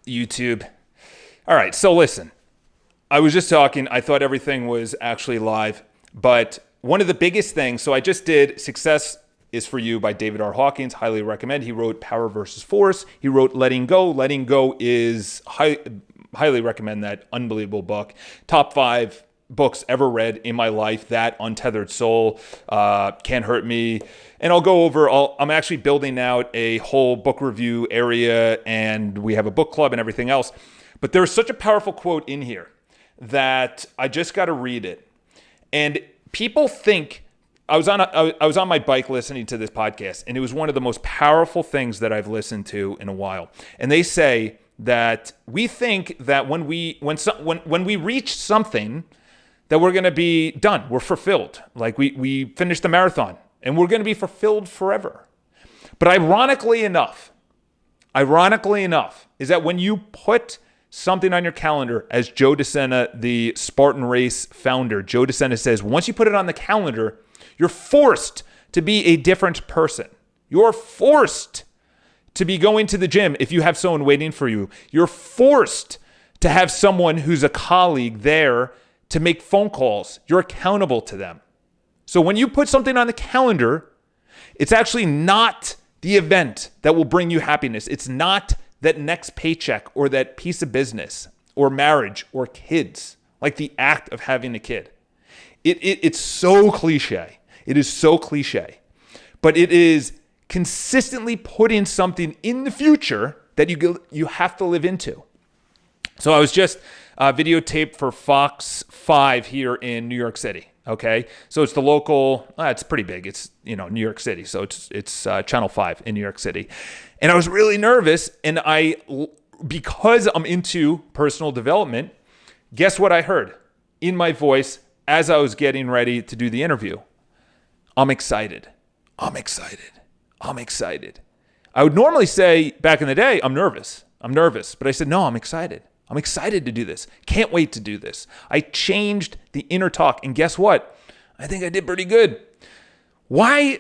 YouTube. All right, so listen. I was just talking. I thought everything was actually live, but one of the biggest things, so I just did Success is for You by David R. Hawkins. Highly recommend. He wrote Power versus Force. He wrote Letting Go. Letting Go is highly recommend that. Unbelievable book. Top 5 books ever read in my life. That, Untethered Soul, Can't Hurt Me. And I'll go over, I'm actually building out a whole book review area, and we have a book club and everything else. But there's such a powerful quote in here that I just got to read it. And people think, I was on my bike listening to this podcast, and it was one of the most powerful things that I've listened to in a while. And they say that we think that when we reach something, that we're going to be done. We're fulfilled. Like we finished the marathon, and we're going to be fulfilled forever. But ironically enough, is that when you put something on your calendar, as Joe DeSena, the Spartan Race founder, Joe DeSena says, once you put it on the calendar, you're forced to be a different person. You're forced to be going to the gym if you have someone waiting for you. You're forced to have someone who's a colleague there to make phone calls. You're accountable to them. So when you put something on the calendar, it's actually not the event that will bring you happiness. It's not that next paycheck or that piece of business or marriage or kids, like the act of having a kid. It's so cliche. It is so cliche. But it is consistently putting something in the future that you have to live into. So I was just videotaped for Fox 5 here in New York City. Okay, so it's the local. It's pretty big. It's New York City, so it's Channel 5 in New York City, and I was really nervous. And because I'm into personal development, guess what I heard in my voice as I was getting ready to do the interview? I'm excited. I'm excited. I'm excited. I would normally say back in the day, I'm nervous, but I said no, I'm excited. I'm excited to do this. Can't wait to do this. I changed the inner talk, and guess what? I think I did pretty good. Why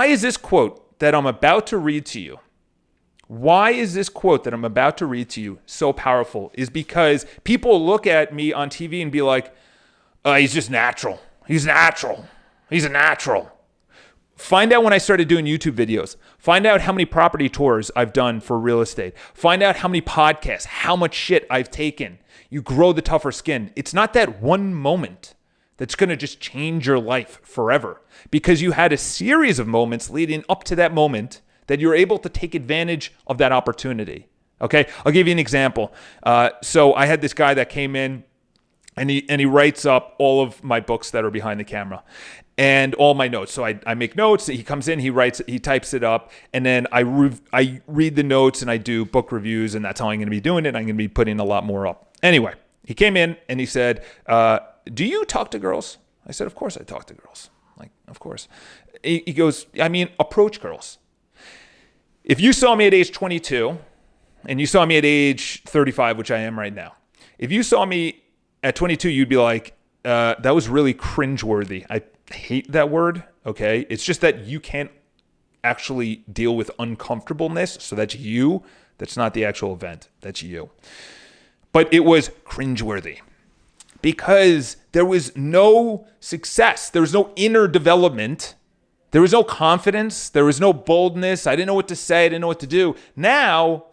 is this quote that I'm about to read to you? Why is this quote that I'm about to read to you so powerful? Is because people look at me on TV and be like, he's just natural. He's natural. He's a natural. Find out when I started doing YouTube videos. Find out how many property tours I've done for real estate. Find out how many podcasts, how much shit I've taken. You grow the tougher skin. It's not that one moment that's going to just change your life forever, because you had a series of moments leading up to that moment that you're able to take advantage of that opportunity. Okay, I'll give you an example. So I had this guy that came in, and he writes up all of my books that are behind the camera and all my notes. So I make notes. He comes in, he types it up, and then I read the notes and I do book reviews, and that's how I'm going to be doing it. I'm going to be putting a lot more up. Anyway, he came in and he said, do you talk to girls? I said, of course I talk to girls. Like, of course. He goes, approach girls. If you saw me at age 22 and you saw me at age 35, which I am right now, if you saw me at 22, you'd be like, that was really cringeworthy. I hate that word, okay? It's just that you can't actually deal with uncomfortableness, so that's you. That's not the actual event. That's you. But it was cringeworthy because there was no success. There was no inner development. There was no confidence. There was no boldness. I didn't know what to say. I didn't know what to do. Now,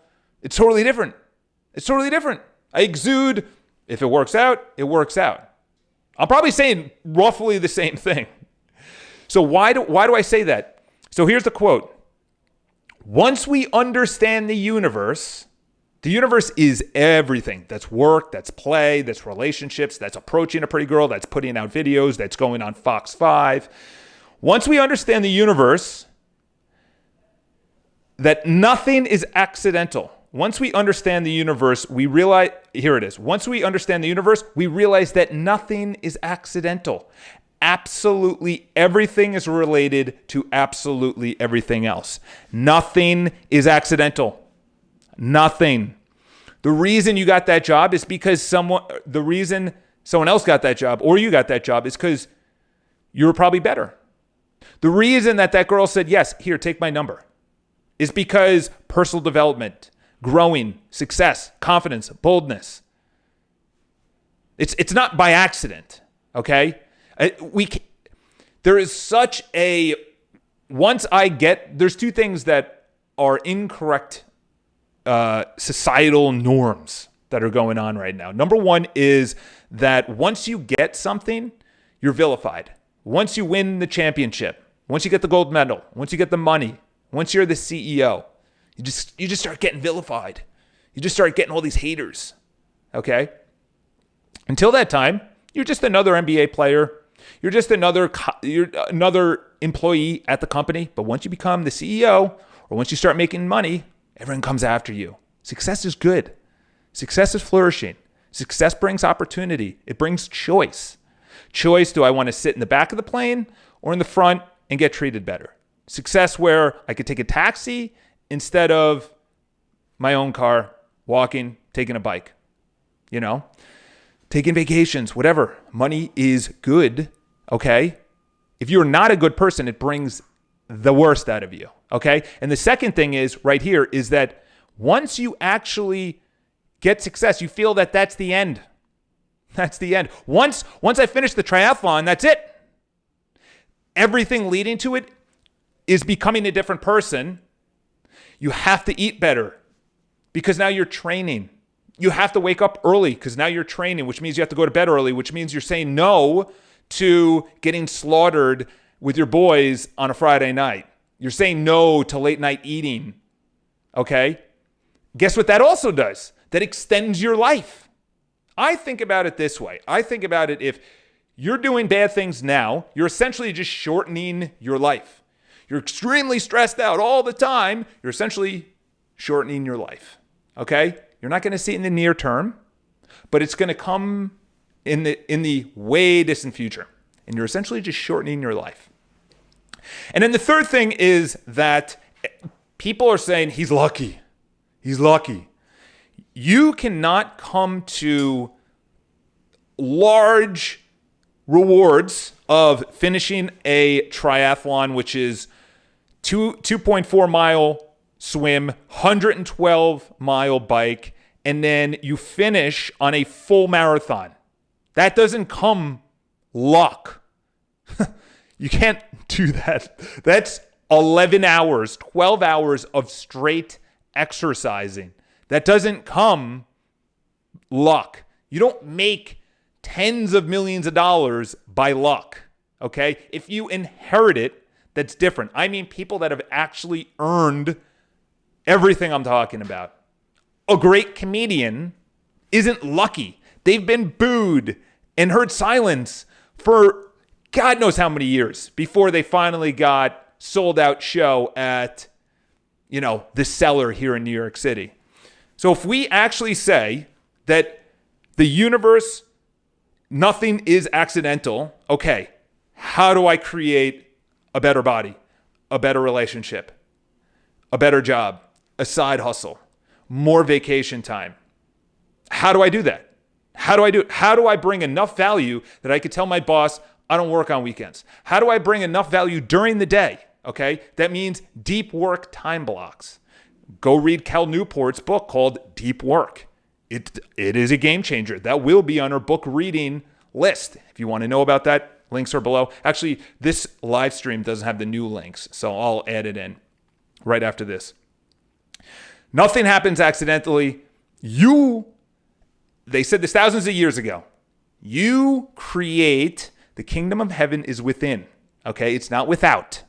it's totally different. It's totally different. I exude, if it works out, it works out. I'm probably saying roughly the same thing. So why do I say that? So here's the quote. Once we understand the universe is everything. That's work, that's play, that's relationships, that's approaching a pretty girl, that's putting out videos, that's going on Fox 5. Once we understand the universe, that nothing is accidental. Once we understand the universe, we realize, here it is. Once we understand the universe, we realize that nothing is accidental. Absolutely everything is related to absolutely everything else. Nothing is accidental. Nothing. The reason you got that job is because someone else got that job, or you got that job, is because you were probably better. The reason that girl said, yes, here, take my number, is because personal development, growing, success, confidence, boldness. It's not by accident, okay? There is such a, there's two things that are incorrect societal norms that are going on right now. Number one is that once you get something, you're vilified. Once you win the championship, once you get the gold medal, once you get the money, once you're the CEO, you just start getting vilified. You just start getting all these haters, okay? Until that time, you're just another NBA player. You're just another employee at the company. But once you become the CEO or once you start making money, everyone comes after you. Success is good. Success is flourishing. Success brings opportunity. It brings choice. Choice, do I want to sit in the back of the plane or in the front and get treated better? Success where I could take a taxi instead of my own car, walking, taking a bike, taking vacations, whatever. Money is good, okay? If you're not a good person, it brings the worst out of you, okay? And the second thing is right here is that once you actually get success, you feel that that's the end. That's the end. Once I finish the triathlon, that's it. Everything leading to it is becoming a different person. You have to eat better because now you're training. You have to wake up early because now you're training, which means you have to go to bed early, which means you're saying no to getting slaughtered with your boys on a Friday night. You're saying no to late night eating, okay? Guess what that also does? That extends your life. I think about it this way. I think about it, if you're doing bad things now, you're essentially just shortening your life. You're extremely stressed out all the time. You're essentially shortening your life, okay? You're not going to see it in the near term, but it's going to come in the way distant future. And you're essentially just shortening your life. And then the third thing is that people are saying, he's lucky. He's lucky. You cannot come to large rewards of finishing a triathlon, which is 2.4 mile swim, 112 mile bike, and then you finish on a full marathon. That doesn't come luck. You can't do that. That's 11 hours, 12 hours of straight exercising. That doesn't come luck. You don't make tens of millions of dollars by luck, okay? If you inherit it, that's different. I mean people that have actually earned everything I'm talking about. A great comedian isn't lucky. They've been booed and heard silence for God knows how many years before they finally got sold out show at, the Cellar here in New York City. So if we actually say that the universe, nothing is accidental, okay, how do I create a better body, a better relationship, a better job, a side hustle, more vacation time? How do I do that? How do I do it? How do I bring enough value that I could tell my boss, I don't work on weekends? How do I bring enough value during the day? Okay, that means deep work time blocks. Go read Cal Newport's book called Deep Work. It is a game changer. That will be on our book reading list. If you want to know about that, links are below. Actually, this live stream doesn't have the new links, so I'll add it in right after this. Nothing happens accidentally. They said this thousands of years ago. You create, the kingdom of heaven is within, okay? It's not without.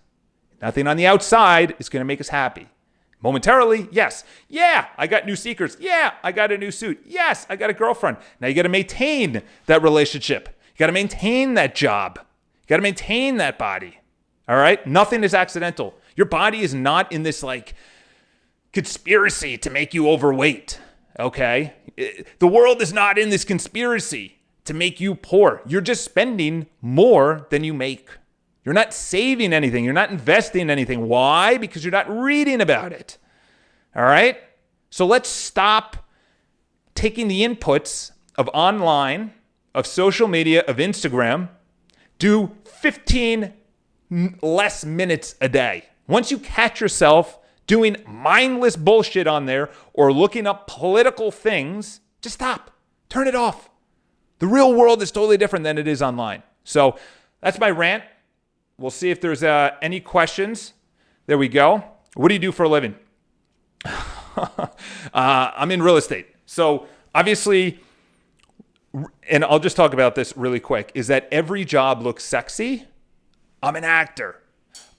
Nothing on the outside is going to make us happy. Momentarily, yes. Yeah, I got new sneakers. Yeah, I got a new suit. Yes, I got a girlfriend. Now you got to maintain that relationship. You got to maintain that job. You got to maintain that body. All right? Nothing is accidental. Your body is not in this conspiracy to make you overweight. Okay? The world is not in this conspiracy to make you poor. You're just spending more than you make. You're not saving anything. You're not investing anything. Why? Because you're not reading about it. All right? So let's stop taking the inputs of online, of social media, of Instagram. Do 15 less minutes a day. Once you catch yourself doing mindless bullshit on there or looking up political things, just stop. Turn it off. The real world is totally different than it is online. So that's my rant. We'll see if there's any questions. There we go. What do you do for a living? I'm in real estate. So obviously, and I'll just talk about this really quick, is that every job looks sexy. I'm an actor.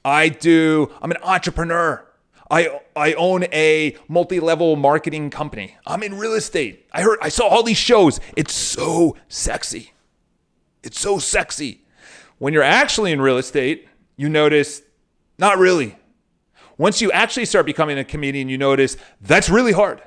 I'm an entrepreneur. I own a multi-level marketing company. I'm in real estate. I saw all these shows. It's so sexy. It's so sexy. When you're actually in real estate, you notice, not really. Once you actually start becoming a comedian, you notice that's really hard.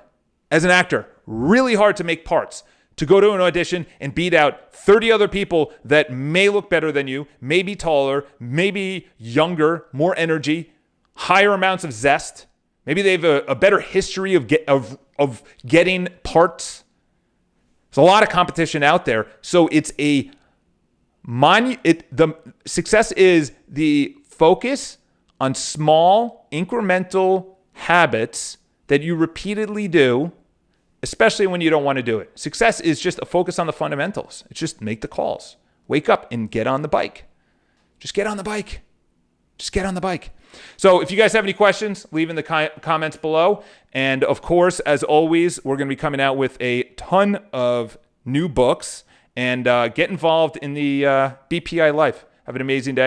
As an actor, really hard to make parts, to go to an audition and beat out 30 other people that may look better than you, may be taller, maybe younger, more energy, higher amounts of zest. Maybe they have a better history of getting parts. There's a lot of competition out there. So it's the success is the focus on small incremental habits that you repeatedly do, especially when you don't want to do it. Success is just a focus on the fundamentals. It's just make the calls. Wake up and get on the bike. Just get on the bike. Just get on the bike. So if you guys have any questions, leave in the comments below. And of course, as always, we're going to be coming out with a ton of new books, and get involved in the BPI life. Have an amazing day.